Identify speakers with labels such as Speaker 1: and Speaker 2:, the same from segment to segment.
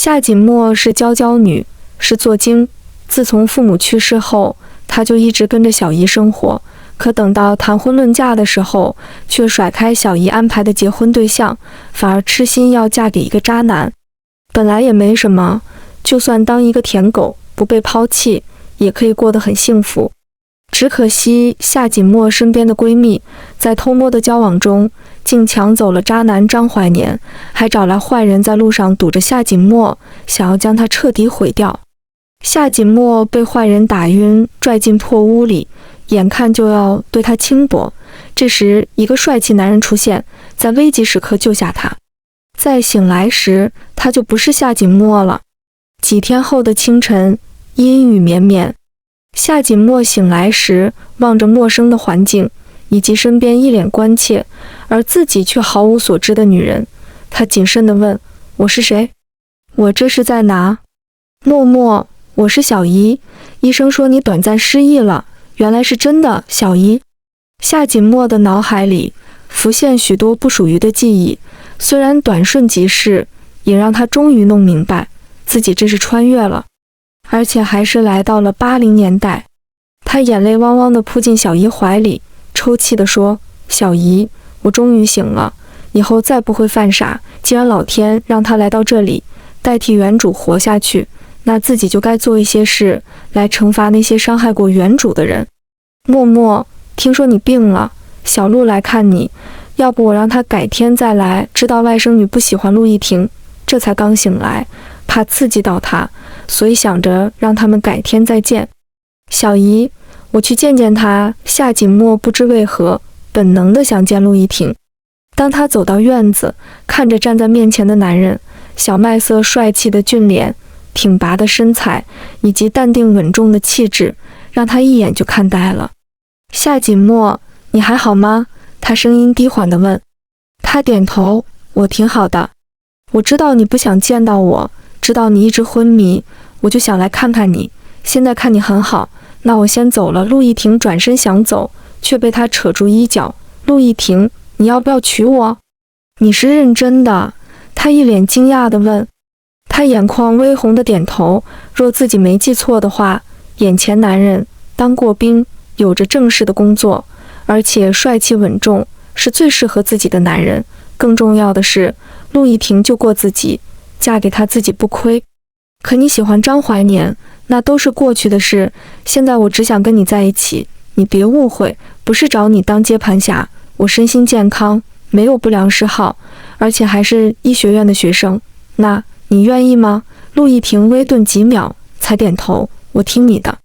Speaker 1: 夏锦墨是娇娇女，是作精。自从父母去世后，她就一直跟着小姨生活。可等到谈婚论嫁的时候，却甩开小姨安排的结婚对象，反而痴心要嫁给一个渣男。本来也没什么，就算当一个舔狗，不被抛弃，也可以过得很幸福。只可惜夏锦墨身边的闺蜜，在偷摸的交往中，竟抢走了渣男张怀年，还找来坏人在路上堵着夏锦墨，想要将她彻底毁掉。夏锦墨被坏人打晕，拽进破屋里，眼看就要对她轻薄。这时，一个帅气男人出现，在危急时刻救下她。再醒来时，他就不是夏锦墨了。几天后的清晨，阴雨绵绵。夏锦墨醒来时，望着陌生的环境，以及身边一脸关切，而自己却毫无所知的女人。他谨慎地问：“我是谁？我这是在哪？”“默默，我是小姨。医生说你短暂失忆了，原来是真的，小姨。”夏锦墨的脑海里浮现许多不属于的记忆，虽然短瞬即逝，也让他终于弄明白，自己这是穿越了，而且还是来到了80年代。他眼泪汪汪地扑进小姨怀里，抽泣地说：“小姨，我终于醒了，以后再不会犯傻。既然老天让他来到这里，代替原主活下去，那自己就该做一些事来惩罚那些伤害过原主的人。默默，听说你病了，小鹿来看你，要不我让他改天再来。知道外甥女不喜欢陆一婷，这才刚醒来，怕刺激到她，所以想着让他们改天再见。小姨，我去见见她。”夏锦墨不知为何，本能地想见陆一婷。当他走到院子，看着站在面前的男人，小麦色帅气的俊脸，挺拔的身材，以及淡定稳重的气质，让他一眼就看呆了。“夏锦墨，你还好吗？”他声音低缓地问。他点头：“我挺好的。我知道你不想见到我，知道你一直昏迷，我就想来看看你。现在看你很好，那我先走了。”陆一婷转身想走，却被他扯住衣角。“陆一婷，你要不要娶我？你是认真的？”他一脸惊讶地问。他眼眶微红的点头，若自己没记错的话，眼前男人当过兵，有着正式的工作，而且帅气稳重，是最适合自己的男人。更重要的是，陆一婷救过自己，嫁给他自己不亏。可你喜欢张怀年，那都是过去的事，现在我只想跟你在一起，你别误会，不是找你当接盘侠，我身心健康，没有不良嗜好，而且还是医学院的学生。那你愿意吗？”陆一婷微顿几秒，才点头：“我听你的。”“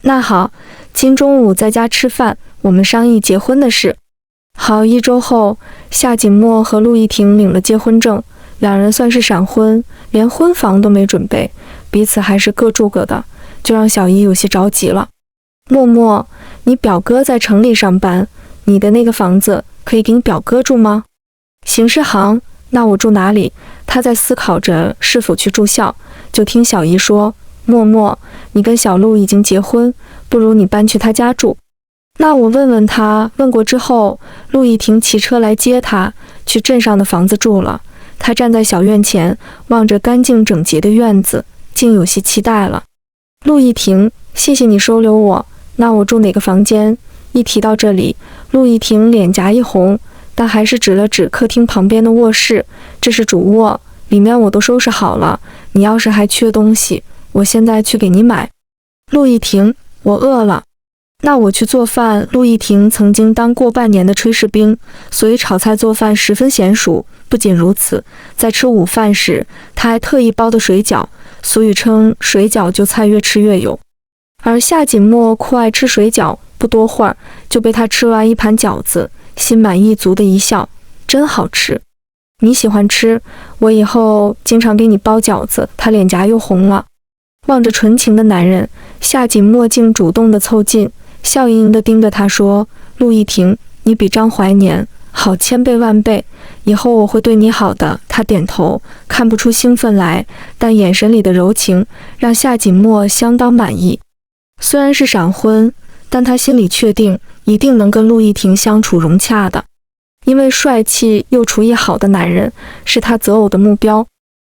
Speaker 1: 那好，今中午在家吃饭，我们商议结婚的事。”好，1周后，夏锦墨和陆一婷领了结婚证，两人算是闪婚，连婚房都没准备，彼此还是各住各的，就让小姨有些着急了。“默默，你表哥在城里上班，你的那个房子可以给你表哥住吗？”“刑事行。那我住哪里？”他在思考着是否去住校，就听小姨说：“默默，你跟小陆已经结婚，不如你搬去他家住。”“那我问问他。”问过之后，陆一婷骑车来接他，去镇上的房子住了。他站在小院前，望着干净整洁的院子，竟有些期待了。“陆一婷，谢谢你收留我，那我住哪个房间？”一提到这里，陆一婷脸颊一红，但还是指了指客厅旁边的卧室：“这是主卧，里面我都收拾好了，你要是还缺东西，我现在去给你买。”“陆一婷，我饿了。”“那我去做饭。”陆一婷曾经当过半年的炊事兵，所以炒菜做饭十分娴熟。不仅如此，在吃午饭时，她还特意包的水饺，俗语称水饺就菜越吃越有。而夏锦墨酷爱吃水饺，不多会儿就被他吃完一盘饺子，心满意足的一笑：“真好吃，你喜欢吃，我以后经常给你包饺子。”他脸颊又红了，望着纯情的男人，夏锦墨竟主动地凑近，笑盈盈地盯着他说：“陆一婷，你比张怀年好千倍万倍，以后我会对你好的。”他点头，看不出兴奋来，但眼神里的柔情让夏锦墨相当满意。虽然是闪婚，但他心里确定一定能跟陆一婷相处融洽的，因为帅气又厨艺好的男人是他择偶的目标。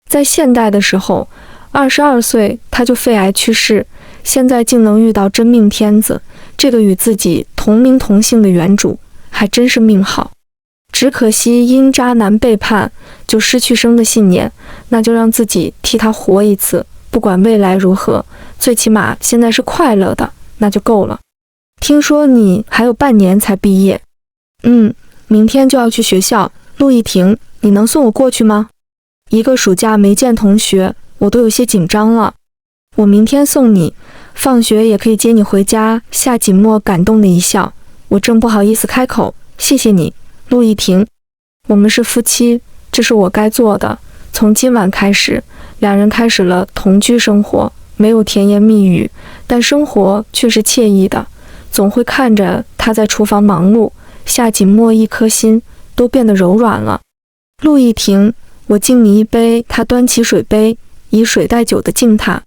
Speaker 1: 在现代的时候，22岁他就肺癌去世，现在竟能遇到真命天子，这个与自己同名同姓的原主，还真是命好。只可惜因渣男背叛，就失去生的信念，那就让自己替他活一次，不管未来如何，最起码现在是快乐的，那就够了。听说你还有半年才毕业。明天就要去学校，陆一婷，你能送我过去吗？一个暑假没见同学，我都有些紧张了。我明天送你，放学也可以接你回家。夏锦墨感动的一笑，我正不好意思开口，谢谢你，陆一婷，我们是夫妻，这是我该做的。从今晚开始，两人开始了同居生活，没有甜言蜜语，但生活却是惬意的。总会看着他在厨房忙碌，夏锦墨一颗心都变得柔软了。陆一婷，我敬你一杯。他端起水杯，以水代酒的敬他。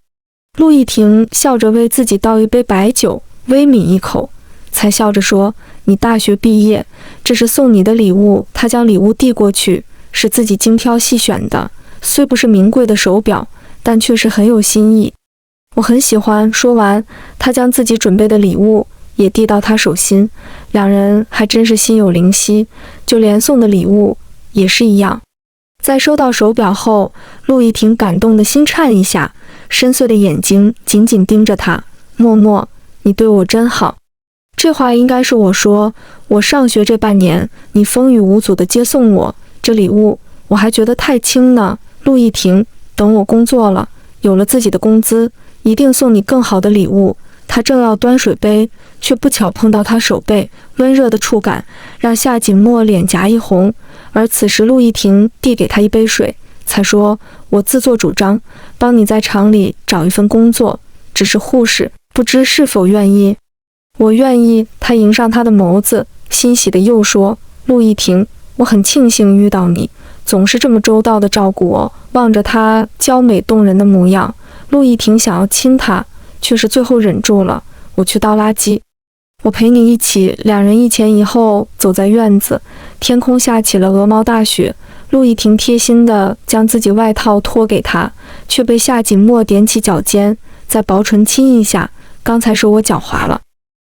Speaker 1: 陆一婷笑着为自己倒一杯白酒，微抿一口，才笑着说，你大学毕业，这是送你的礼物。他将礼物递过去，是自己精挑细选的，虽不是名贵的手表，但却是很有新意。我很喜欢。说完，他将自己准备的礼物也递到他手心，两人还真是心有灵犀，就连送的礼物也是一样。在收到手表后，陆一婷感动的心颤一下，深邃的眼睛紧紧盯着他。默默，你对我真好。这话应该是我说，我上学这半年，你风雨无阻的接送我，这礼物我还觉得太轻呢。陆一婷，等我工作了，有了自己的工资，一定送你更好的礼物。他正要端水杯，却不巧碰到他手背，温热的触感让夏锦墨脸颊一红。而此时陆一婷递给他一杯水，才说，我自作主张，帮你在厂里找一份工作，只是护士，不知是否愿意。我愿意。他迎上他的眸子，欣喜地又说，陆一婷，我很庆幸遇到你，总是这么周到地照顾我。望着他娇美动人的模样，陆一婷想要亲他，却是最后忍住了。我去倒垃圾，我陪你一起。两人一前一后走在院子，天空下起了鹅毛大雪。陆一婷贴心地将自己外套脱给他，却被夏锦墨踮起脚尖，在薄唇亲一下，刚才是我脚滑了。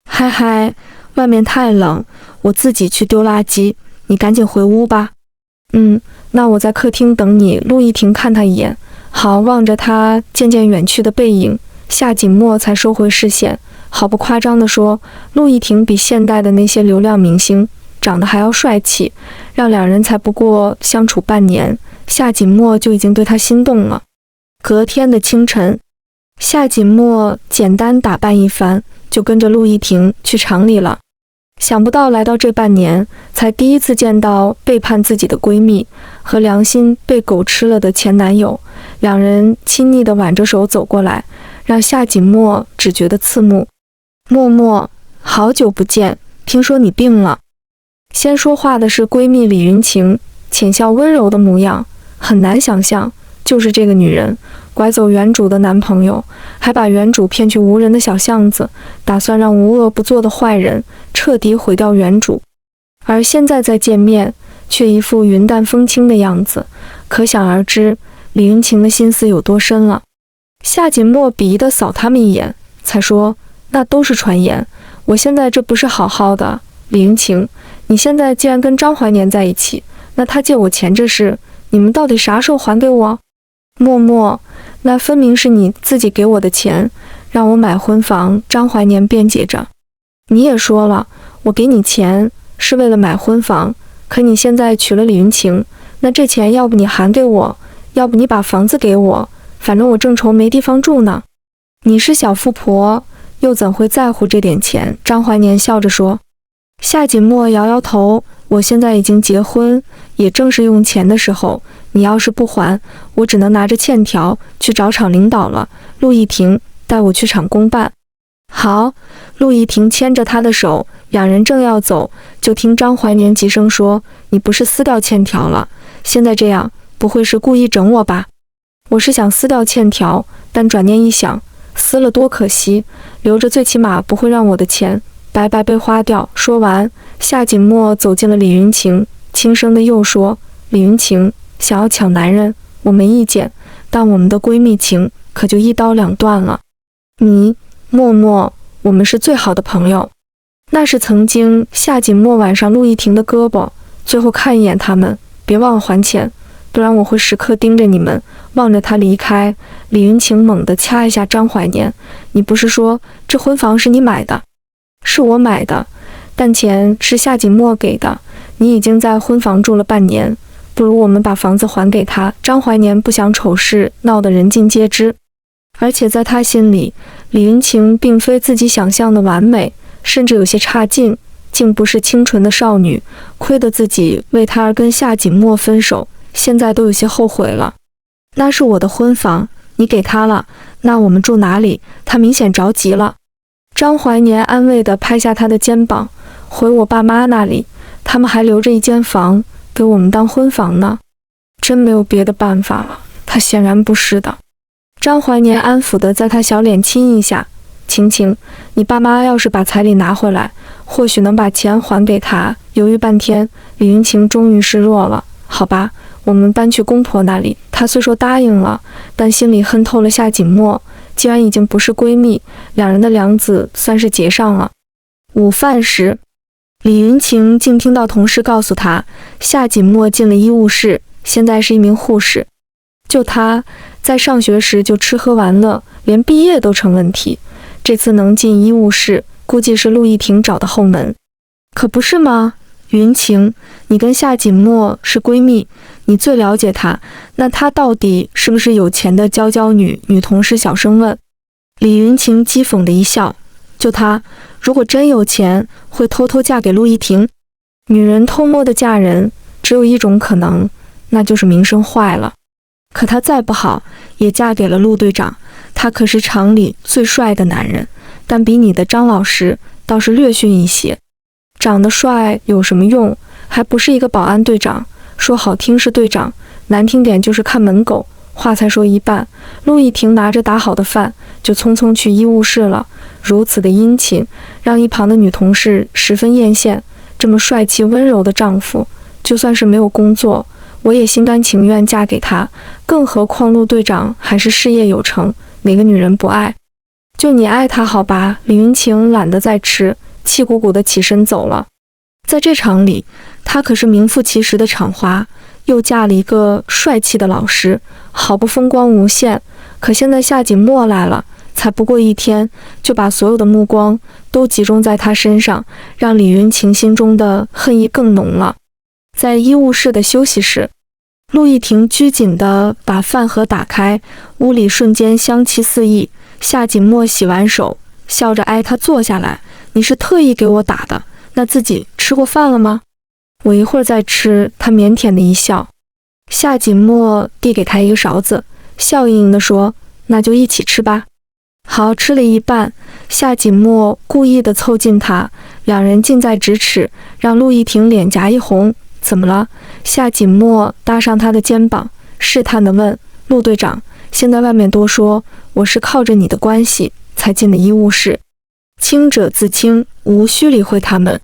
Speaker 1: 嗨嗨，外面太冷，我自己去丢垃圾，你赶紧回屋吧。那我在客厅等你。陆一婷看他一眼，好。望着他渐渐远去的背影，夏锦墨才收回视线，毫不夸张地说，陆一婷比现代的那些流量明星长得还要帅气，让两人才不过相处半年，夏锦墨就已经对他心动了。隔天的清晨，夏锦墨简单打扮一番，就跟着陆一婷去厂里了。想不到来到这半年，才第一次见到背叛自己的闺蜜和良心被狗吃了的前男友。两人亲昵地挽着手走过来，让夏锦墨只觉得刺目。默默，好久不见，听说你病了。先说话的是闺蜜李云晴，浅笑温柔的模样，很难想象，就是这个女人拐走原主的男朋友，还把原主骗去无人的小巷子，打算让无恶不作的坏人彻底毁掉原主。而现在再见面，却一副云淡风轻的样子，可想而知李云晴的心思有多深了。夏锦墨鄙夷地扫他们一眼，才说，那都是传言，我现在这不是好好的。李云晴，你现在既然跟张怀年在一起，那他借我钱这事，你们到底啥时候还给我？默默，那分明是你自己给我的钱，让我买婚房。张怀年辩解着，你也说了，我给你钱是为了买婚房，可你现在娶了李云晴，那这钱要不你还给我，要不你把房子给我，反正我正愁没地方住呢。你是小富婆，又怎会在乎这点钱？张怀年笑着说。夏锦墨摇摇头，我现在已经结婚，也正是用钱的时候，你要是不还，我只能拿着欠条去找厂领导了。陆一婷，带我去厂公办。好。陆一婷牵着他的手，两人正要走，就听张怀年急声说，你不是撕掉欠条了？现在这样，不会是故意整我吧？我是想撕掉欠条，但转念一想，撕了多可惜，留着最起码不会让我的钱白白被花掉。说完，夏锦墨走进了李云晴，轻声的又说，李云晴，想要抢男人，我没意见，但我们的闺蜜情可就一刀两断了。你，默默，我们是最好的朋友。那是曾经夏锦墨挽上陆亦婷的胳膊，最后看一眼他们，别忘了还钱，不然我会时刻盯着你们，望着他离开。李云晴猛地掐一下张怀年，你不是说这婚房是你买的？是我买的，但钱是夏锦墨给的。你已经在婚房住了半年，不如我们把房子还给他。张怀年不想丑事闹得人尽皆知，而且在他心里，李云晴并非自己想象的完美，甚至有些差劲，竟不是清纯的少女。亏得自己为她而跟夏锦墨分手，现在都有些后悔了。那是我的婚房，你给他了，那我们住哪里？他明显着急了。张怀年安慰地拍下他的肩膀，回我爸妈那里，他们还留着一间房给我们当婚房呢。真没有别的办法了，他显然不是的。张怀年安抚地在他小脸亲一下，晴晴，你爸妈要是把彩礼拿回来，或许能把钱还给他。犹豫半天，李云晴终于示弱了。好吧，我们搬去公婆那里。她虽说答应了，但心里恨透了夏锦墨。既然已经不是闺蜜，两人的梁子算是结上了。午饭时，李云晴竟听到同事告诉她，夏锦墨进了医务室，现在是一名护士。就他在上学时就吃喝玩乐，连毕业都成问题，这次能进医务室，估计是陆亦婷找的后门。可不是吗？云晴，你跟夏锦墨是闺蜜，你最了解他，那他到底是不是有钱的娇娇女？女同事小声问。李云晴讥讽的一笑，就他如果真有钱，会偷偷嫁给陆亦婷？女人偷摸的嫁人，只有一种可能，那就是名声坏了。可他再不好，也嫁给了陆队长，他可是厂里最帅的男人，但比你的张老师倒是略逊一些。长得帅有什么用？还不是一个保安队长，说好听是队长，难听点就是看门狗。话才说一半，陆亦婷拿着打好的饭就匆匆去医务室了。如此的殷勤，让一旁的女同事十分艳羡。这么帅气温柔的丈夫，就算是没有工作，我也心甘情愿嫁给他。更何况陆队长还是事业有成，哪个女人不爱？就你爱他好吧？李云晴懒得再吃，气鼓鼓地起身走了。在这厂里，她可是名副其实的厂花，又嫁了一个帅气的老师，好不风光无限。可现在夏锦墨来了，才不过一天，就把所有的目光都集中在她身上，让李云晴心中的恨意更浓了。在医务室的休息室，陆亦婷拘谨地把饭盒打开，屋里瞬间香气四溢。夏锦墨洗完手，笑着挨他坐下来，你是特意给我打的，那自己吃过饭了吗？我一会儿再吃。他腼腆的一笑。夏锦墨递给他一个勺子，笑盈盈地说，那就一起吃吧。好，吃了一半，夏锦墨故意地凑近他，两人近在咫尺，让陆亦婷脸颊一红。怎么了？夏锦墨搭上他的肩膀，试探地问，陆队长，现在外面都说我是靠着你的关系才进的医务室，清者自清，无需理会他们。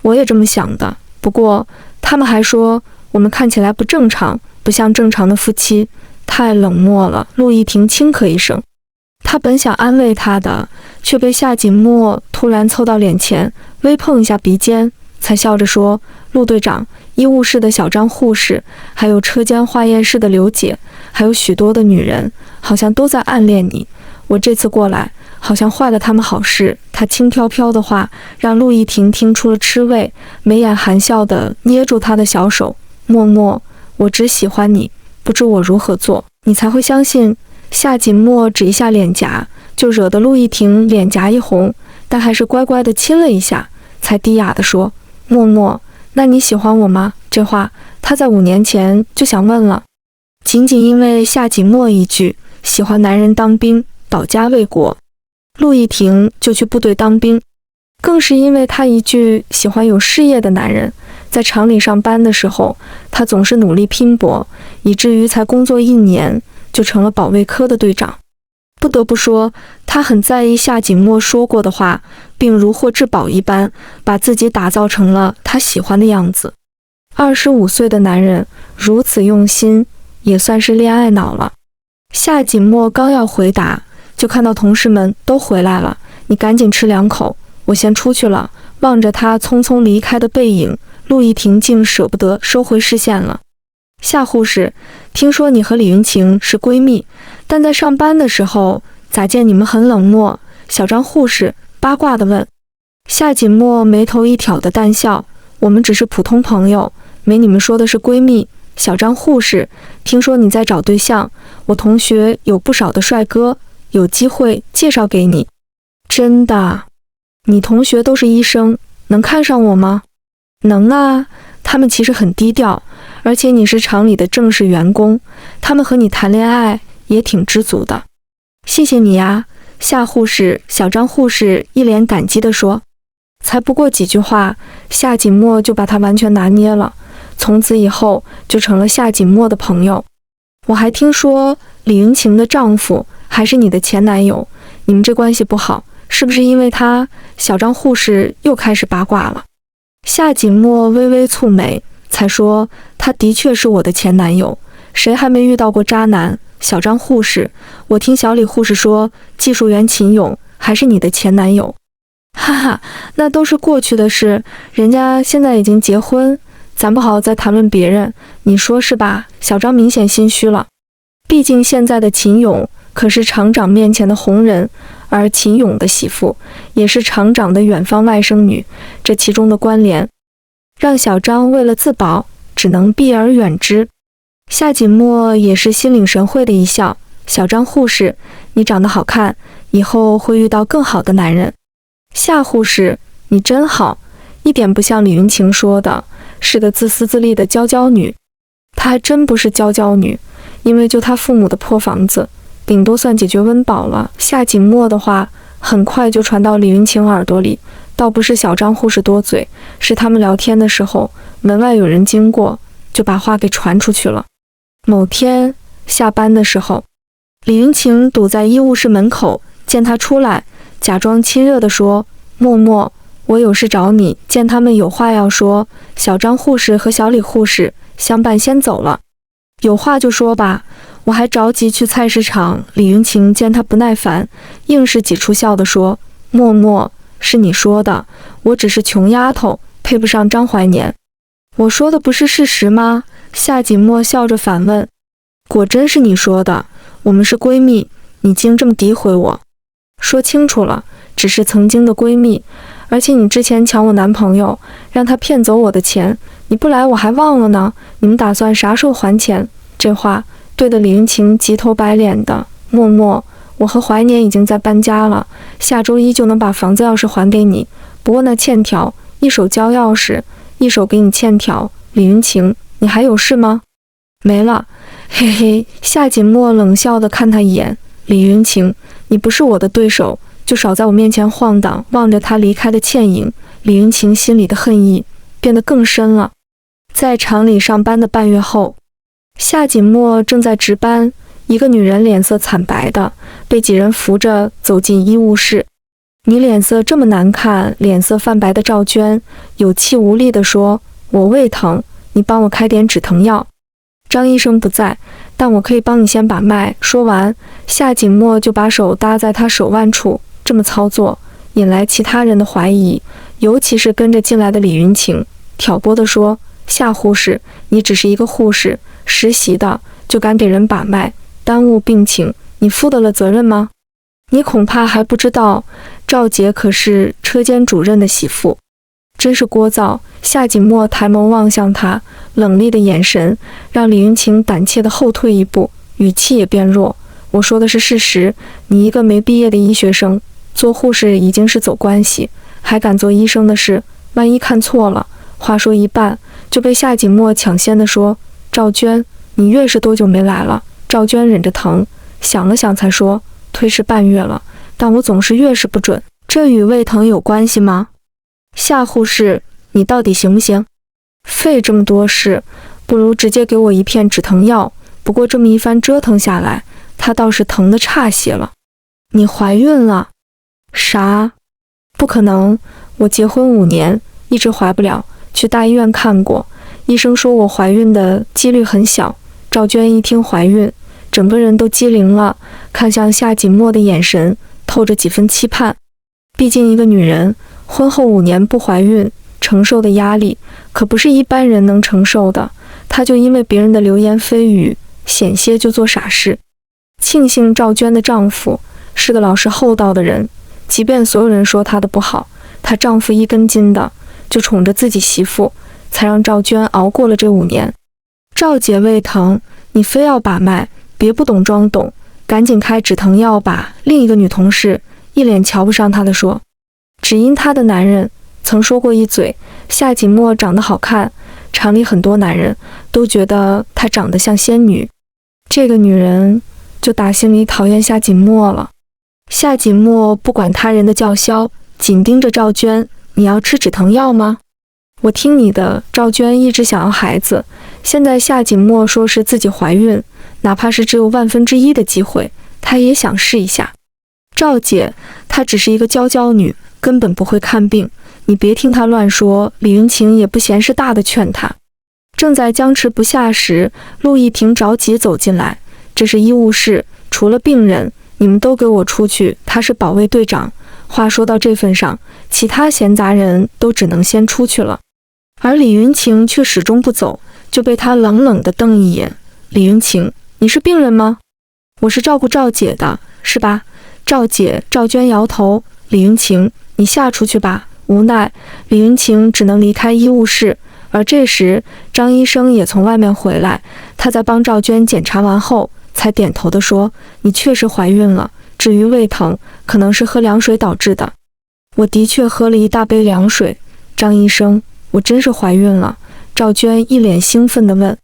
Speaker 1: 我也这么想的，不过他们还说我们看起来不正常，不像正常的夫妻，太冷漠了。陆亦婷轻咳一声，他本想安慰他的，却被夏锦墨突然凑到脸前，微碰一下鼻尖，才笑着说，陆队长，医务室的小张护士，还有车间化验室的刘姐，还有许多的女人，好像都在暗恋你。我这次过来，好像坏了他们好事。他轻飘飘的话，让陆亦婷听出了吃味，眉眼含笑地捏住他的小手，默默，我只喜欢你，不知我如何做，你才会相信。夏锦墨指一下脸颊，就惹得陆亦婷脸颊一红，但还是乖乖地亲了一下，才低哑地说，默默，那你喜欢我吗？这话他在5年前就想问了，仅仅因为夏锦墨一句喜欢男人当兵保家卫国，陆亦婷就去部队当兵，更是因为他一句喜欢有事业的男人。在厂里上班的时候，他总是努力拼搏，以至于才工作1年就成了保卫科的队长。不得不说，他很在意夏锦墨说过的话，并如获至宝一般把自己打造成了他喜欢的样子。25岁的男人如此用心，也算是恋爱脑了。夏锦墨刚要回答，就看到同事们都回来了，你赶紧吃2口，我先出去了。望着他匆匆离开的背影，陆亦婷竟舍不得收回视线了。夏护士，听说你和李云晴是闺蜜，但在上班的时候咋见你们很冷漠？小张护士八卦地问。夏锦墨眉头一挑的淡笑，我们只是普通朋友，没你们说的是闺蜜。小张护士，听说你在找对象，我同学有不少的帅哥，有机会介绍给你。真的？你同学都是医生，能看上我吗？能啊，他们其实很低调，而且你是厂里的正式员工，他们和你谈恋爱也挺知足的。谢谢你呀，夏护士。小张护士一脸感激地说。才不过几句话，夏锦墨就把他完全拿捏了，从此以后就成了夏锦墨的朋友。我还听说李云晴的丈夫还是你的前男友，你们这关系不好，是不是因为他？小张护士又开始八卦了。夏锦墨微微蹙眉，才说他的确是我的前男友，谁还没遇到过渣男？小张护士，我听小李护士说技术员秦勇还是你的前男友。哈哈，那都是过去的事，人家现在已经结婚，咱不好再谈论别人，你说是吧？小张明显心虚了，毕竟现在的秦勇可是厂长面前的红人，而秦勇的媳妇也是厂长的远方外甥女，这其中的关联让小张为了自保只能避而远之。夏锦墨也是心领神会的一笑，小张护士，你长得好看，以后会遇到更好的男人。夏护士，你真好，一点不像李云晴说的是个自私自利的娇娇女。她还真不是娇娇女，因为就她父母的破房子，顶多算解决温饱了。夏锦墨的话很快就传到李云晴耳朵里，倒不是小张护士多嘴，是他们聊天的时候，门外有人经过，就把话给传出去了。某天下班的时候，李云晴堵在医务室门口，见他出来，假装亲热地说，默默，我有事找你。见他们有话要说，小张护士和小李护士相伴先走了。有话就说吧，我还着急去菜市场。李云晴见他不耐烦，硬是挤出笑地说，默默，是你说的，我只是穷丫头，配不上张怀年。我说的不是事实吗？夏锦墨笑着反问。果真是你说的，我们是闺蜜，你竟这么诋毁我。说清楚了，只是曾经的闺蜜，而且你之前抢我男朋友，让他骗走我的钱，你不来我还忘了呢，你们打算啥时候还钱？这话对得李云晴急头白脸的。默默，我和怀年已经在搬家了，下周一就能把房子钥匙还给你，不过那欠条，一手交钥匙，一手给你欠条。李云晴，你还有事吗？没了，嘿嘿。夏锦墨冷笑地看他一眼，李云晴，你不是我的对手，就少在我面前晃荡。望着他离开的倩影，李云晴心里的恨意变得更深了。在厂里上班的半月后，夏锦墨正在值班，一个女人脸色惨白的被几人扶着走进医务室。你脸色这么难看？脸色泛白的赵娟有气无力地说，我胃疼，你帮我开点止疼药。张医生不在，但我可以帮你先把脉。说完，夏锦墨就把手搭在他手腕处，这么操作引来其他人的怀疑，尤其是跟着进来的李云晴，挑拨地说，夏护士，你只是一个护士，实习的，就敢给人把脉，耽误病情，你负得了责任吗？你恐怕还不知道，赵杰可是车间主任的媳妇。真是聒噪。夏锦墨抬眸望向他，冷厉的眼神让李云晴胆怯地后退一步，语气也变弱。我说的是事实，你一个没毕业的医学生，做护士已经是走关系，还敢做医生的事，万一看错了。话说一半，就被夏锦墨抢先地说，赵娟，你月是多久没来了？赵娟忍着疼，想了想才说，推迟半月了，但我总是月事不准，这与胃疼有关系吗？夏护士，你到底行不行？费这么多事，不如直接给我一片止疼药。不过这么一番折腾下来，她倒是疼得差些了。你怀孕了？啥？不可能，我结婚5年，一直怀不了，去大医院看过，医生说我怀孕的几率很小。赵娟一听怀孕，整个人都机灵了，看向夏锦墨的眼神透着几分期盼。毕竟一个女人婚后5年不怀孕，承受的压力可不是一般人能承受的。她就因为别人的流言蜚语，险些就做傻事。庆幸赵娟的丈夫是个老实厚道的人，即便所有人说她的不好，她丈夫一根筋的就宠着自己媳妇，才让赵娟熬过了这5年。赵姐胃疼，你非要把脉，别不懂装懂，赶紧开止疼药吧。另一个女同事一脸瞧不上她的说，只因她的男人曾说过一嘴，夏锦墨长得好看，厂里很多男人都觉得她长得像仙女。这个女人就打心里讨厌夏锦墨了。夏锦墨不管他人的叫嚣，紧盯着赵娟，你要吃止疼药吗？我听你的。赵娟一直想要孩子，现在夏锦墨说是自己怀孕，哪怕是只有1/1000的机会，她也想试一下。赵姐，她只是一个娇女，根本不会看病，你别听她乱说。李云晴也不嫌事大的劝她。正在僵持不下时，陆一婷着急走进来，这是医务室，除了病人，你们都给我出去。他是保卫队长。话说到这份上，其他闲杂人都只能先出去了。而李云晴却始终不走，就被他冷冷地瞪一眼。李云晴，你是病人吗？我是照顾赵姐的，是吧？赵姐。赵娟摇头。李云晴，你下出去吧。无奈，李云晴只能离开医务室。而这时，张医生也从外面回来，他在帮赵娟检查完后，才点头地说，你确实怀孕了，至于胃疼，可能是喝凉水导致的。我的确喝了一大杯凉水。张医生，我真是怀孕了。赵娟一脸兴奋地问。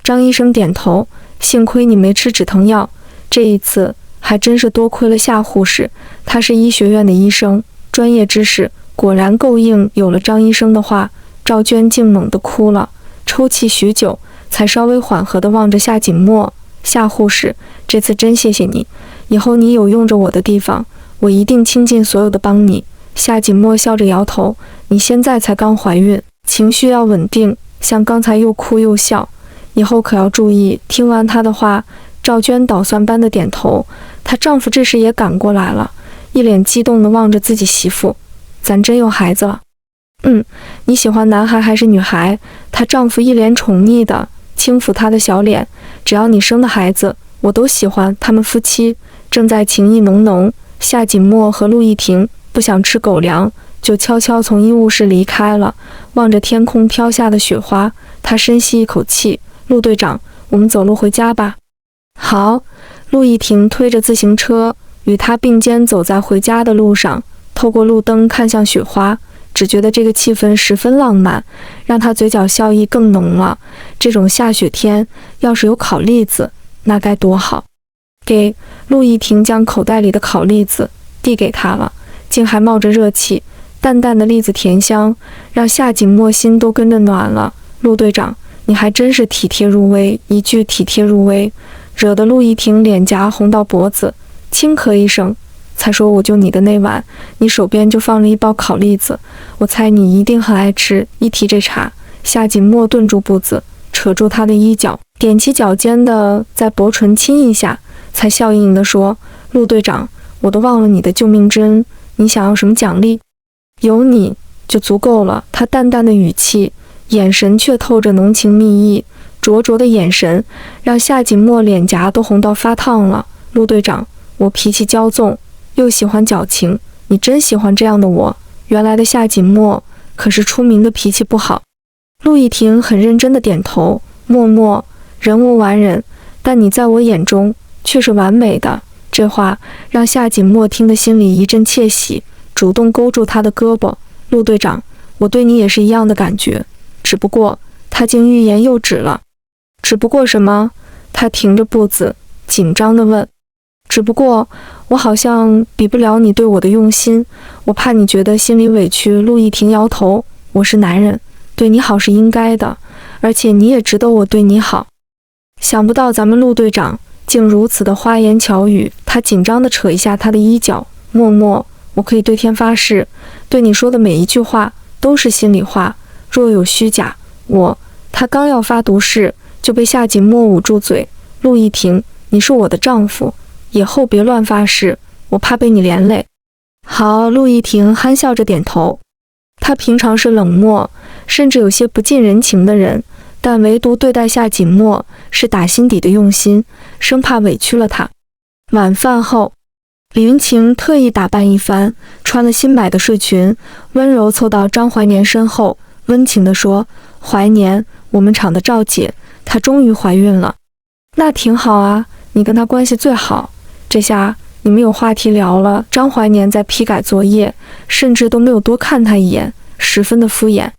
Speaker 1: 张医生点头，幸亏你没吃止疼药，这一次还真是多亏了夏护士，她是医学院的医生，专业知识果然够硬。有了张医生的话，赵娟竟猛地哭了，抽泣许久，才稍微缓和地望着夏锦墨。夏护士，这次真谢谢你，以后你有用着我的地方，我一定倾尽所有的帮你。夏锦墨笑着摇头，你现在才刚怀孕，情绪要稳定，像刚才又哭又笑，以后可要注意。听完他的话，赵娟捣蒜般的点头。她丈夫这时也赶过来了，一脸激动地望着自己媳妇，咱真有孩子了。你喜欢男孩还是女孩？她丈夫一脸宠溺的轻抚她的小脸，只要你生的孩子，我都喜欢。他们夫妻正在情意浓浓。夏锦墨和陆一婷不想吃狗粮，就悄悄从医务室离开了。望着天空飘下的雪花，他深吸一口气，陆队长，我们走路回家吧。好。陆一婷推着自行车，与他并肩走在回家的路上，透过路灯看向雪花，只觉得这个气氛十分浪漫，让他嘴角笑意更浓了。这种下雪天，要是有烤栗子，那该多好。给。陆一婷将口袋里的烤栗子递给他了，竟还冒着热气，淡淡的栗子甜香，让夏锦墨心都跟着暖了。陆队长，你还真是体贴入微。一句体贴入微，惹得陆一婷脸颊红到脖子，轻咳一声，才说我就你的那晚，你手边就放了一包烤栗子，我猜你一定很爱吃。一提这茬，夏锦墨顿住步子，扯住他的衣角，踮起脚尖的在薄唇亲一下，才笑盈盈地说，陆队长，我都忘了你的救命之恩，你想要什么奖励？有你就足够了。他淡淡的语气，眼神却透着浓情蜜意，灼灼的眼神让夏锦墨脸颊都红到发烫了。陆队长，我脾气骄纵，又喜欢矫情，你真喜欢这样的我？原来的夏锦墨可是出名的脾气不好。陆一婷很认真的点头，默默，人无完人，但你在我眼中却是完美的。这话让夏锦墨听得心里一阵窃喜，主动勾住他的胳膊。陆队长，我对你也是一样的感觉，只不过……他竟欲言又止了。只不过什么？他停着步子，紧张地问。只不过我好像比不了你对我的用心，我怕你觉得心里委屈。陆一婷摇头，我是男人，对你好是应该的，而且你也值得我对你好。想不到咱们陆队长竟如此的花言巧语。他紧张地扯一下他的衣角，默默，我可以对天发誓，对你说的每一句话都是心里话，若有虚假，他刚要发毒誓，就被夏锦墨捂住嘴。陆一婷，你是我的丈夫，以后别乱发誓，我怕被你连累。好，陆一婷憨笑着点头。他平常是冷漠，甚至有些不近人情的人，但唯独对待夏锦墨是打心底的用心，生怕委屈了他。晚饭后，李云晴特意打扮一番，穿了新买的睡裙，温柔凑到张怀年身后，温情地说：怀年，我们厂的赵姐，她终于怀孕了。那挺好啊，你跟她关系最好，这下你们有话题聊了。张怀年在批改作业，甚至都没有多看他一眼，十分的敷衍。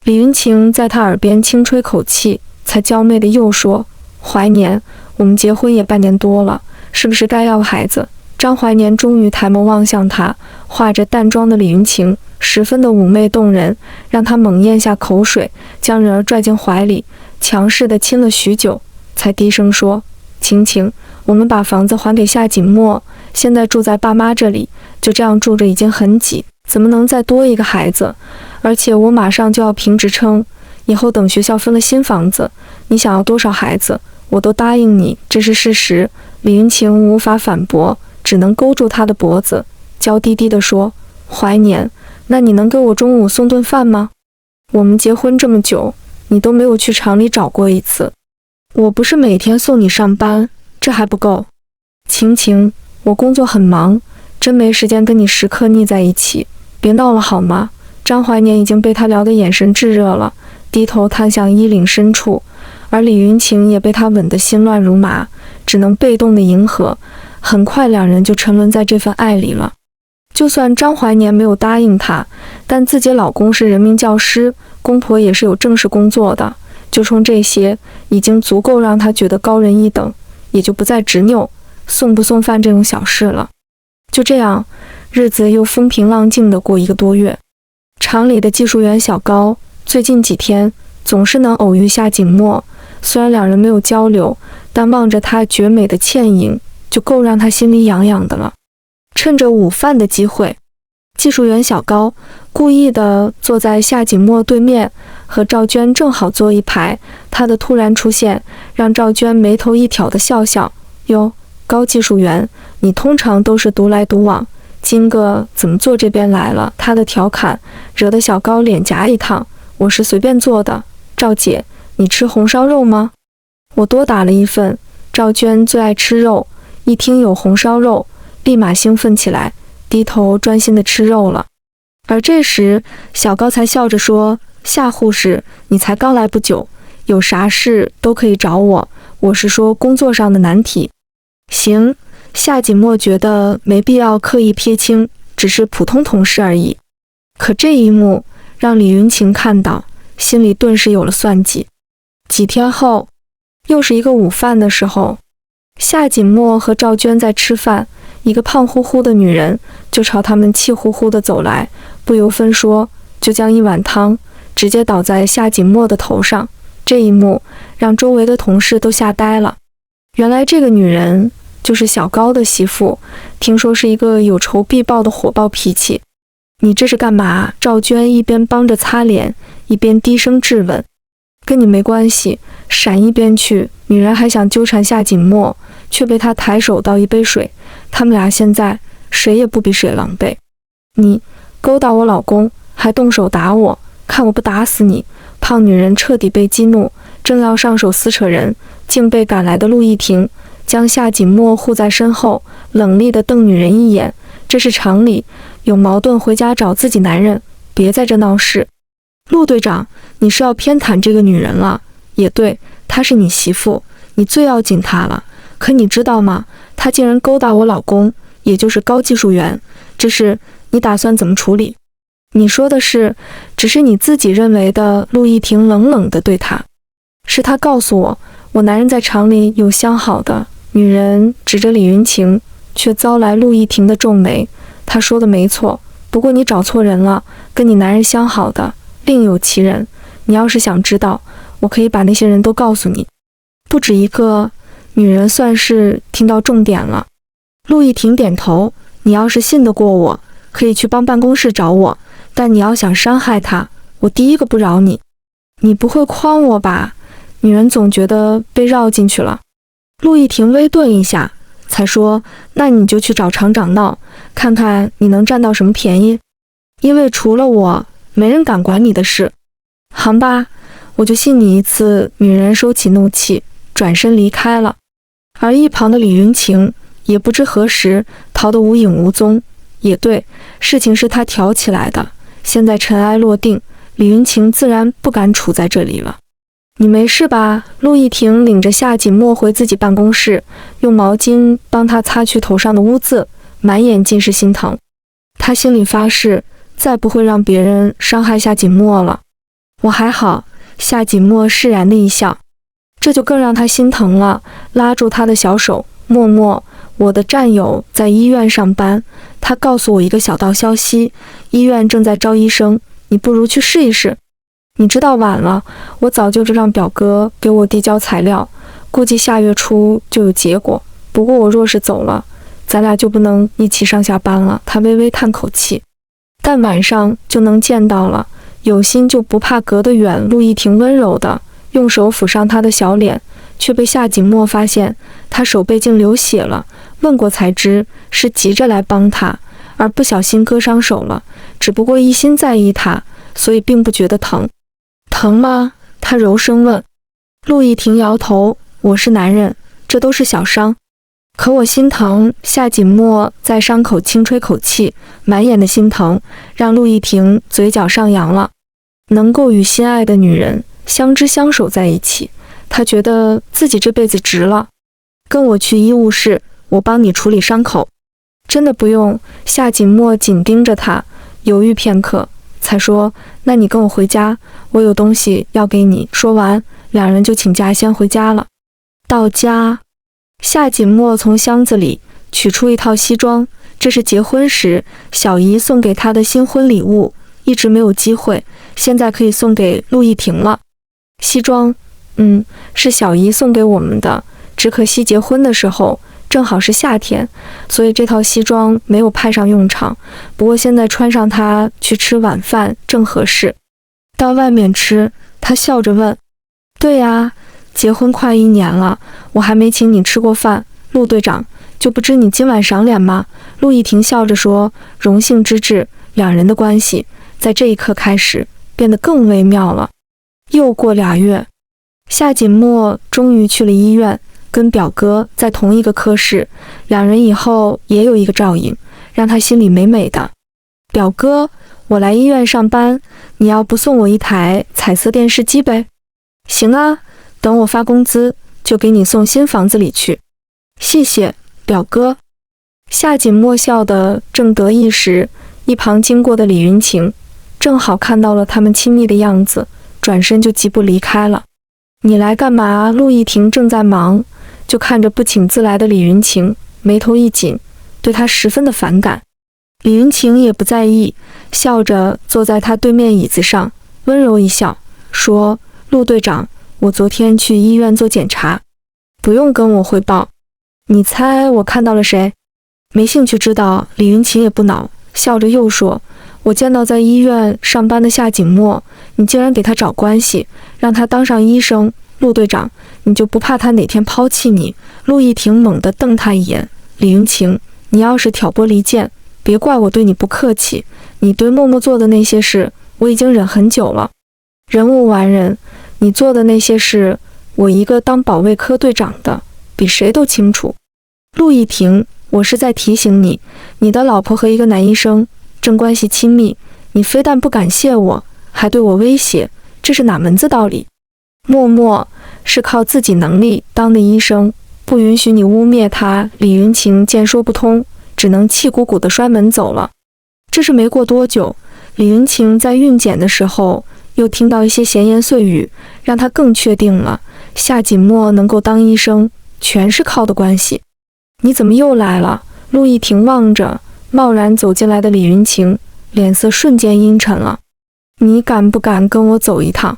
Speaker 1: 李云晴在他耳边轻吹口气，才娇媚的又说：怀年，我们结婚也半年多了，是不是该要个孩子？张怀年终于抬眸望向他，化着淡妆的李云晴十分的妩媚动人，让他猛咽下口水，将人儿拽进怀里，强势地亲了许久，才低声说：晴晴，我们把房子还给夏锦墨，现在住在爸妈这里，就这样住着已经很挤，怎么能再多一个孩子？而且我马上就要评职称，以后等学校分了新房子，你想要多少孩子，我都答应你，这是事实。李云晴无法反驳，只能勾住他的脖子，娇滴滴地说：怀年，那你能给我中午送顿饭吗？我们结婚这么久，你都没有去厂里找过一次。我不是每天送你上班，这还不够。晴晴，我工作很忙，真没时间跟你时刻腻在一起，别闹了好吗？张怀年已经被他聊得眼神炙热了，低头探向衣领深处，而李云晴也被他吻得心乱如麻，只能被动的迎合。很快两人就沉沦在这份爱里了。就算张怀年没有答应她，但自己老公是人民教师，公婆也是有正式工作的，就冲这些已经足够让她觉得高人一等，也就不再执拗送不送饭这种小事了。就这样，日子又风平浪静地过1个多月。厂里的技术员小高最近几天总是能偶遇夏锦墨，虽然两人没有交流，但望着她绝美的倩影，就够让他心里痒痒的了。趁着午饭的机会，技术员小高故意的坐在夏锦墨对面，和赵娟正好坐一排。他的突然出现让赵娟眉头一挑的笑笑：哟，高技术员，你通常都是独来独往，今个怎么坐这边来了？他的调侃惹得小高脸颊一烫：我是随便坐的。赵姐，你吃红烧肉吗？我多打了一份。赵娟最爱吃肉，一听有红烧肉，立马兴奋起来，低头专心地吃肉了。而这时小高才笑着说：夏护士，你才刚来不久，有啥事都可以找我，我是说工作上的难题。行，夏锦墨觉得没必要刻意撇清，只是普通同事而已。可这一幕让李云晴看到，心里顿时有了算计。几天后，又是一个午饭的时候，夏锦墨和赵娟在吃饭，一个胖乎乎的女人就朝他们气呼呼地走来，不由分说就将一碗汤直接倒在夏锦墨的头上。这一幕让周围的同事都吓呆了。原来这个女人就是小高的媳妇，听说是一个有仇必报的火爆脾气。你这是干嘛？赵娟一边帮着擦脸，一边低声质问。跟你没关系，闪一边去。女人还想纠缠夏锦墨，却被他抬手倒一杯水。他们俩现在谁也不比谁狼狈。你勾搭我老公，还动手打我，看我不打死你！胖女人彻底被激怒，正要上手撕扯人，竟被赶来的陆一婷将夏锦墨护在身后，冷厉地瞪女人一眼。这是厂里，有矛盾回家找自己男人，别在这闹事。陆队长，你是要偏袒这个女人了？也对，她是你媳妇，你最要紧她了。可你知道吗？她竟然勾搭我老公，也就是高技术员，这事你打算怎么处理？你说的是，只是你自己认为的。陆一婷冷冷地对他，是他告诉我，我男人在厂里有相好的。女人指着李云晴，却遭来陆一婷的皱眉。他说的没错，不过你找错人了，跟你男人相好的另有其人。你要是想知道，我可以把那些人都告诉你，不止一个。女人算是听到重点了。陆一婷点头，你要是信得过我，可以去帮办公室找我，但你要想伤害他，我第一个不饶你。你不会诓我吧？女人总觉得被绕进去了。陆亦婷微顿一下，才说：“那你就去找厂长闹，看看你能占到什么便宜。因为除了我，没人敢管你的事。行吧，我就信你一次。”女人收起怒气，转身离开了。而一旁的李云晴也不知何时逃得无影无踪。也对，事情是他挑起来的，现在尘埃落定，李云晴自然不敢处在这里了。你没事吧？陆亦婷领着夏锦墨回自己办公室，用毛巾帮他擦去头上的污渍，满眼尽是心疼。他心里发誓，再不会让别人伤害夏锦墨了。我还好。夏锦墨释然的一笑，这就更让他心疼了，拉住他的小手：“默默，我的战友在医院上班，他告诉我一个小道消息，医院正在招医生，你不如去试一试。你知道晚了，我早就让表哥给我递交材料，估计下月初就有结果。不过我若是走了，咱俩就不能一起上下班了。”他微微叹口气。但晚上就能见到了，有心就不怕隔得远。陆亦婷温柔的用手抚上他的小脸，却被夏锦墨发现他手背竟流血了。问过才知是急着来帮他，而不小心割伤手了，只不过一心在意他，所以并不觉得疼。疼吗？他柔声问。陆亦婷摇头：“我是男人，这都是小伤。可我心疼。”夏锦墨在伤口轻吹口气，满眼的心疼让陆亦婷嘴角上扬了。能够与心爱的女人相知相守在一起，他觉得自己这辈子值了。跟我去医务室，我帮你处理伤口。真的不用。夏锦墨紧盯着他，犹豫片刻，才说：“那你跟我回家，我有东西要给你。”说完，两人就请假先回家了。到家，夏锦墨从箱子里取出一套西装，这是结婚时小姨送给他的新婚礼物，一直没有机会，现在可以送给陆亦婷了。西装，是小姨送给我们的，只可惜结婚的时候正好是夏天，所以这套西装没有派上用场。不过现在穿上它去吃晚饭正合适。到外面吃，他笑着问：“对呀，结婚快1年了，我还没请你吃过饭。陆队长，就不知你今晚赏脸吗？”陆亦婷笑着说：“荣幸之至。”两人的关系在这一刻开始变得更微妙了。又过2月，夏锦墨终于去了医院，跟表哥在同一个科室，两人以后也有一个照应，让他心里美美的。表哥，我来医院上班，你要不送我一台彩色电视机呗？行啊，等我发工资就给你送新房子里去。谢谢，表哥。夏锦墨笑得正得意时，一旁经过的李云晴正好看到了他们亲密的样子，转身就疾步离开了。你来干嘛？陆亦婷正在忙，就看着不请自来的李云晴，眉头一紧，对他十分的反感。李云晴也不在意，笑着坐在他对面椅子上，温柔一笑，说：“陆队长，我昨天去医院做检查，不用跟我汇报。你猜我看到了谁？”没兴趣知道。李云晴也不恼，笑着又说：“我见到在医院上班的夏锦墨，你竟然给他找关系，让他当上医生。陆队长，你就不怕他哪天抛弃你？”陆亦婷猛地瞪他一眼：“李云晴，你要是挑拨离间，别怪我对你不客气。你对默默做的那些事，我已经忍很久了。人无完人，你做的那些事，我一个当保卫科队长的，比谁都清楚。陆亦婷，我是在提醒你，你的老婆和一个男医生正关系亲密，你非但不感谢我，还对我威胁，这是哪门子道理？默默是靠自己能力当的医生，不允许你污蔑他。”李云晴见说不通，只能气鼓鼓地摔门走了。这是没过多久，李云晴在孕检的时候又听到一些闲言碎语，让她更确定了夏锦墨能够当医生全是靠的关系。你怎么又来了？陆亦婷望着贸然走进来的李云晴，脸色瞬间阴沉了。你敢不敢跟我走一趟？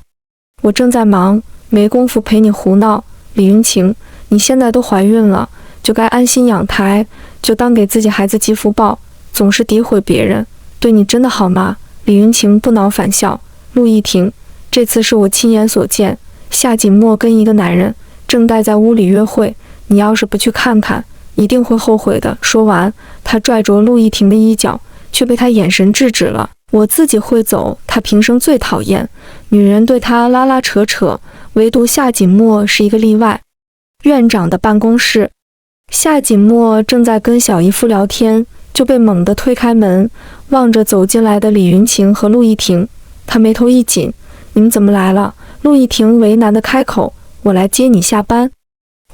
Speaker 1: 我正在忙，没工夫陪你胡闹。李云晴，你现在都怀孕了，就该安心养胎，就当给自己孩子积福报，总是诋毁别人，对你真的好吗？李云晴不恼反笑：“陆亦婷，这次是我亲眼所见，夏锦墨跟一个男人正待在屋里约会，你要是不去看看，一定会后悔的。说完，他拽着陆亦婷的衣角，却被他眼神制止了。我自己会走，他平生最讨厌女人对他拉拉扯扯，唯独夏锦墨是一个例外。院长的办公室，夏锦墨正在跟小姨夫聊天，就被猛地推开门，望着走进来的李云晴和陆亦婷，他眉头一紧：“你们怎么来了？”陆亦婷为难地开口：“我来接你下班。”“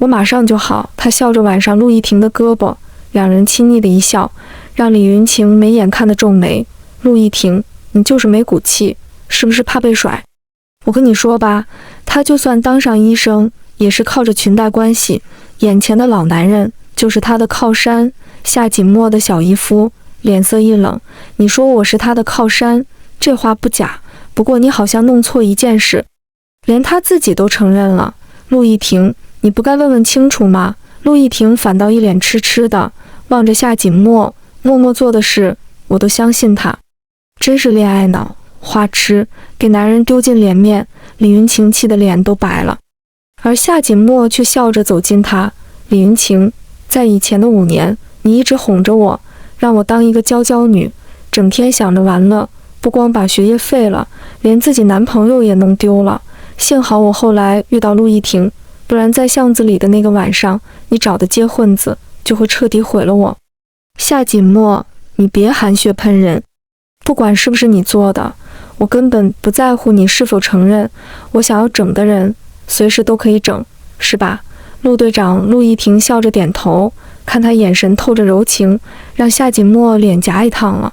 Speaker 1: 我马上就好。”他笑着挽上陆亦婷的胳膊，两人亲昵的一笑，让李云晴没眼看的皱眉。“陆亦婷，你就是没骨气，是不是怕被甩？我跟你说吧，他就算当上医生，也是靠着裙带关系，眼前的老男人就是他的靠山。”夏锦墨的小姨夫脸色一冷：“你说我是他的靠山，这话不假，不过你好像弄错一件事。”连他自己都承认了。“陆亦婷，你不该问问清楚吗？”陆亦婷反倒一脸痴痴的望着夏锦墨，默默做的事我都相信他。真是恋爱脑，花痴，给男人丢尽脸面。李云晴气的脸都白了，而夏锦墨却笑着走近他：“李云晴，在以前的5年，你一直哄着我，让我当一个娇娇女，整天想着玩乐，不光把学业废了，连自己男朋友也弄丢了。幸好我后来遇到陆亦婷，不然在巷子里的那个晚上，你找的接混子就会彻底毁了我。”“夏锦墨，你别含血喷人，不管是不是你做的，我根本不在乎你是否承认，我想要整的人，随时都可以整，是吧？”陆队长陆亦婷笑着点头，看他眼神透着柔情，让夏锦墨脸颊一烫了。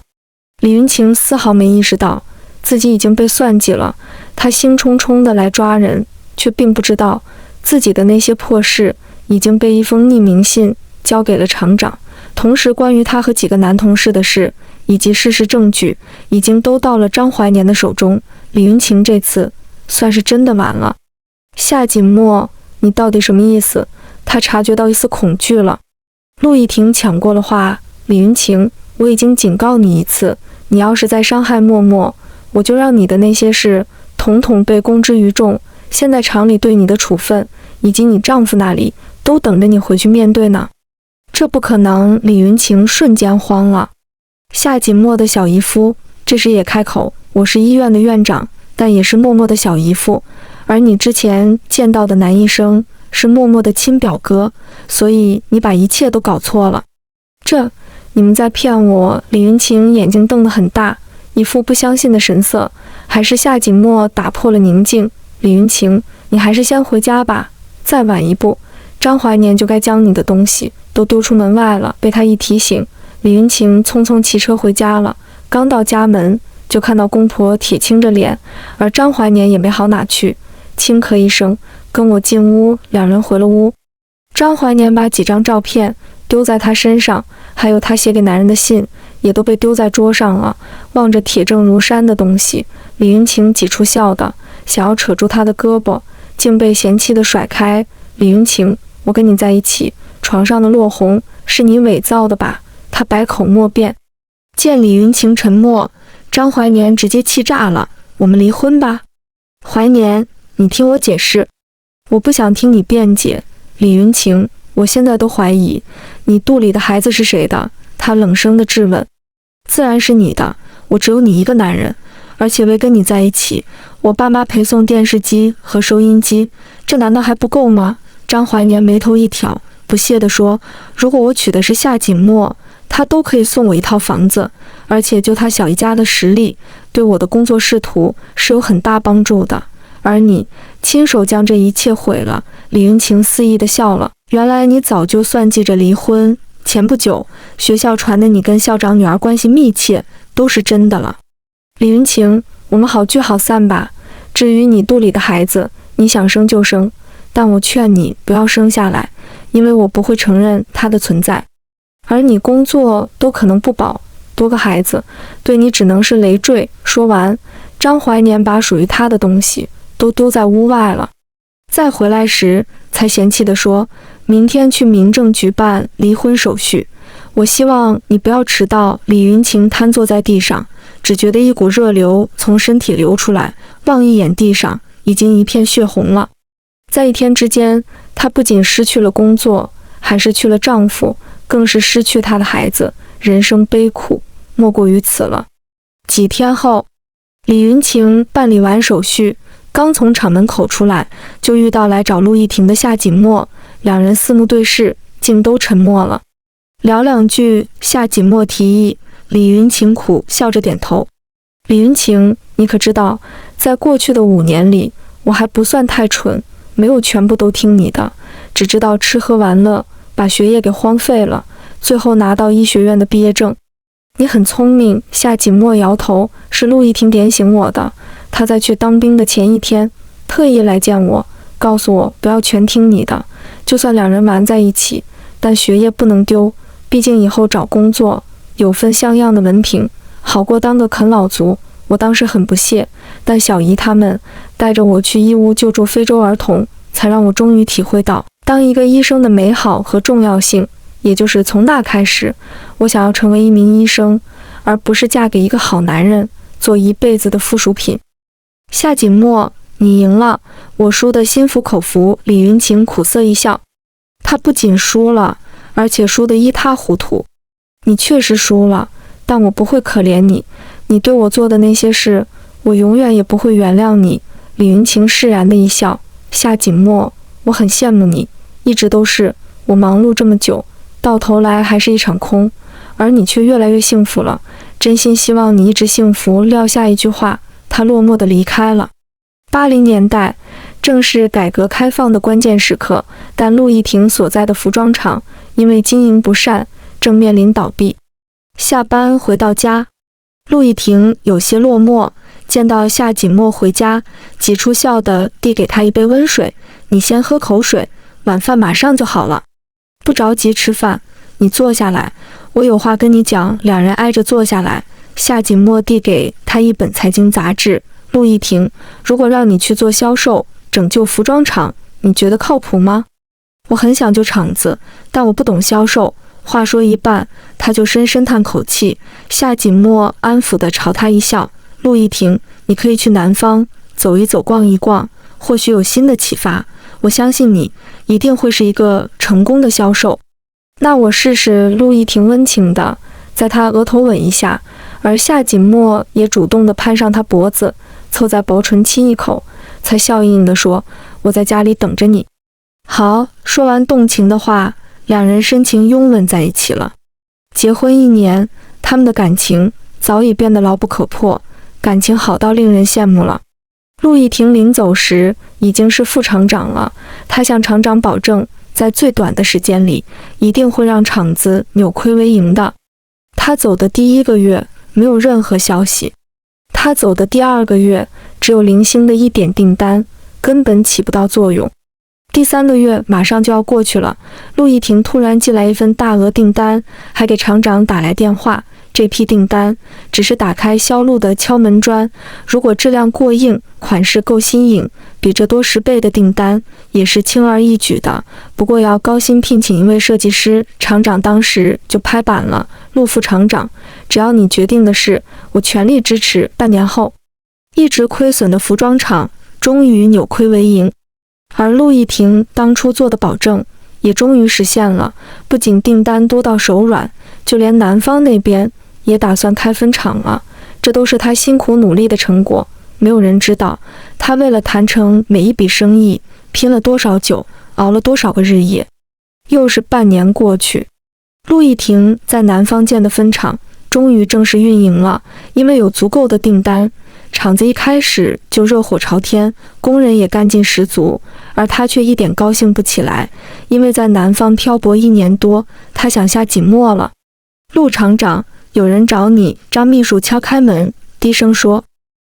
Speaker 1: 李云晴丝毫没意识到自己已经被算计了，他兴冲冲地来抓人，却并不知道自己的那些破事已经被一封匿名信交给了厂长，同时关于他和几个男同事的事以及事实证据已经都到了张怀年的手中。李云晴这次算是真的完了。“夏锦墨，你到底什么意思？”他察觉到一丝恐惧了。陆亦婷抢过了话：“李云晴，我已经警告你一次，你要是再伤害默默，我就让你的那些事统统被公之于众。现在厂里对你的处分，以及你丈夫那里，都等着你回去面对呢。”“这不可能！”李云晴瞬间慌了。夏锦墨的小姨夫这时也开口：“我是医院的院长，但也是默默的小姨夫，而你之前见到的男医生是默默的亲表哥，所以你把一切都搞错了。”“你们在骗我！”李云晴眼睛瞪得很大，一副不相信的神色。还是夏锦墨打破了宁静：“李云晴，你还是先回家吧，再晚一步，张怀年就该将你的东西都丢出门外了。”被他一提醒，李云晴匆匆骑车回家了。刚到家门，就看到公婆铁青着脸，而张怀年也没好哪去，轻咳一声：“跟我进屋。”两人回了屋。张怀年把几张照片丢在他身上，还有他写给男人的信也都被丢在桌上了。望着铁证如山的东西，李云晴挤出笑的想要扯住他的胳膊，竟被嫌弃的甩开。“李云晴，我跟你在一起，床上的落红是你伪造的吧？”他百口莫辩。见李云晴沉默，张怀年直接气炸了：“我们离婚吧。”“怀年，你听我解释。”“我不想听你辩解。”“李云晴，我现在都怀疑你肚里的孩子是谁的。”他冷声地质问。“自然是你的，我只有你一个男人，而且为跟你在一起，我爸妈陪送电视机和收音机，这难道还不够吗？”张怀年眉头一挑，不屑地说：“如果我娶的是夏锦墨，他都可以送我一套房子，而且就他小姨家的实力，对我的工作仕途是有很大帮助的。而你亲手将这一切毁了。”李云晴肆意地笑了：“原来你早就算计着离婚。前不久学校传的你跟校长女儿关系密切，都是真的了。李云晴，我们好聚好散吧。至于你肚里的孩子，你想生就生，但我劝你不要生下来，因为我不会承认他的存在。而你工作都可能不保，多个孩子对你只能是累赘。”说完，张怀年把属于他的东西都丢在屋外了。再回来时，才嫌弃地说：“明天去民政局办离婚手续，我希望你不要迟到。”李云晴瘫坐在地上，只觉得一股热流从身体流出来，望一眼地上已经一片血红了。在一天之间，她不仅失去了工作，还失去了丈夫，更是失去她的孩子，人生悲苦，莫过于此了。几天后，李云晴办理完手续，刚从厂门口出来，就遇到来找陆亦婷的夏锦墨，两人四目对视，竟都沉默了。聊两句，夏锦墨提议，李云晴苦笑着点头。李云晴，你可知道，在过去的5年里，我还不算太蠢，没有全部都听你的，只知道吃喝玩乐，把学业给荒废了，最后拿到医学院的毕业证。你很聪明。夏锦墨摇头，是陆亦婷点醒我的。她在去当兵的前一天，特意来见我，告诉我不要全听你的，就算两人玩在一起，但学业不能丢，毕竟以后找工作有份像样的文凭，好过当个啃老族。我当时很不屑，但小姨他们带着我去义乌救助非洲儿童，才让我终于体会到当一个医生的美好和重要性。也就是从那开始，我想要成为一名医生，而不是嫁给一个好男人，做一辈子的附属品。夏锦墨，你赢了，我输得心服口服。李云晴苦涩一笑，他不仅输了，而且输得一塌糊涂。你确实输了，但我不会可怜你，你对我做的那些事，我永远也不会原谅你。李云晴释然的一笑，夏锦墨，我很羡慕你，一直都是，我忙碌这么久，到头来还是一场空，而你却越来越幸福了，真心希望你一直幸福。撂下一句话，他落寞地离开了。80年代正是改革开放的关键时刻，但陆亦婷所在的服装厂因为经营不善，正面临倒闭。下班回到家，陆亦婷有些落寞，见到夏锦墨回家，挤出笑地递给他一杯温水，你先喝口水，晚饭马上就好了。不着急吃饭，你坐下来，我有话跟你讲。两人挨着坐下来，夏锦墨递给他一本财经杂志。陆亦婷，如果让你去做销售，拯救服装厂，你觉得靠谱吗？我很想救厂子，但我不懂销售。话说一半，他就深深叹口气。夏锦墨安抚地朝他一笑，陆亦婷，你可以去南方走一走，逛一逛，或许有新的启发。我相信你一定会是一个成功的销售。那我试试。陆亦婷温情地在他额头吻一下，而夏锦墨也主动地攀上他脖子，凑在薄唇亲一口，才笑盈盈地说，我在家里等着你。好。说完动情的话，两人深情拥吻在一起了。结婚1年，他们的感情早已变得牢不可破，感情好到令人羡慕了。陆亦婷临走时已经是副厂长了，她向厂长保证，在最短的时间里，一定会让厂子扭亏为盈的。她走的第1个月没有任何消息，她走的第2个月只有零星的1点订单，根本起不到作用。第3个月马上就要过去了，陆亦婷突然寄来一份大额订单，还给厂长打来电话。这批订单只是打开销路的敲门砖，如果质量过硬，款式够新颖，比这多10倍的订单也是轻而易举的。不过要高薪聘请一位设计师，厂长当时就拍板了，陆副厂长，只要你决定的事，我全力支持。半年后，一直亏损的服装厂终于扭亏为盈，而陆亦婷当初做的保证也终于实现了，不仅订单多到手软，就连南方那边也打算开分厂了，这都是他辛苦努力的成果。没有人知道，他为了谈成每一笔生意，拼了多少酒，熬了多少个日夜。又是半年过去，陆亦婷在南方建的分厂终于正式运营了，因为有足够的订单，厂子一开始就热火朝天，工人也干劲十足，而他却一点高兴不起来，因为在南方漂泊1年多，他想下锦墨了。陆厂长，有人找你。张秘书敲开门，低声说，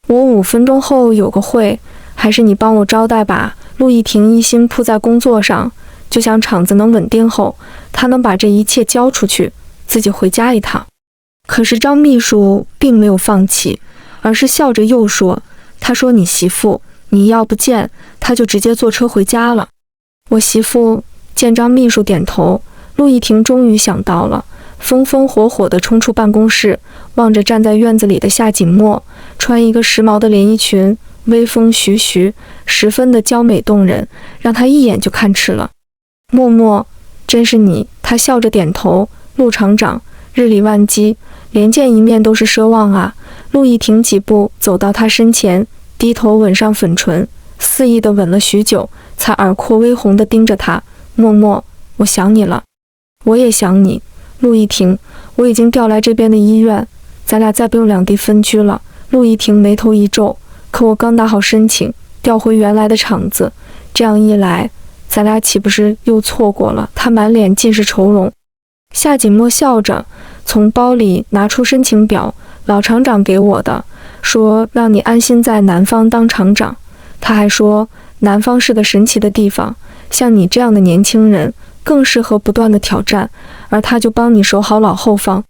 Speaker 1: 我5分钟后有个会，还是你帮我招待吧。陆亦婷一心扑在工作上，就想厂子能稳定后，他能把这一切交出去，自己回家一趟。可是张秘书并没有放弃，而是笑着又说，他说你媳妇，你要不见，他就直接坐车回家了。我媳妇。见张秘书点头，陆亦婷终于想到了，风风火火地冲出办公室，望着站在院子里的夏锦墨，穿一个时髦的连衣裙，微风徐徐，十分的娇美动人，让他一眼就看痴了。默默，真是你。他笑着点头。陆厂长，日理万机，连见一面都是奢望啊。陆亦婷几步走到他身前，低头吻上粉唇，肆意地吻了许久，才耳廓微红地盯着他。默默，我想你了。我也想你。陆亦婷，我已经调来这边的医院，咱俩再不用两地分居了。陆亦婷眉头一皱，可我刚打好申请，调回原来的厂子，这样一来，咱俩岂不是又错过了？他满脸尽是愁容。夏锦墨笑着从包里拿出申请表，老厂长给我的，说让你安心在南方当厂长。他还说南方是个神奇的地方，像你这样的年轻人更适合不断的挑战，而他就帮你守好老后方。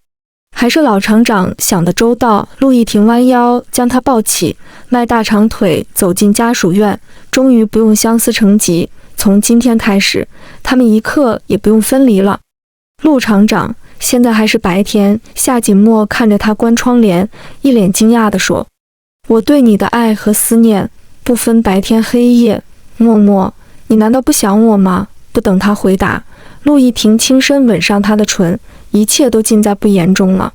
Speaker 1: 还是老厂长想得周到。陆亦婷弯腰将他抱起，迈大长腿走进家属院，终于不用相思成疾。从今天开始，他们一刻也不用分离了。陆厂长，现在还是白天。夏锦墨看着他关窗帘，一脸惊讶地说：我对你的爱和思念不分白天黑夜。默默，你难道不想我吗？不等他回答，陆亦婷轻身吻上他的唇，一切都尽在不言中了。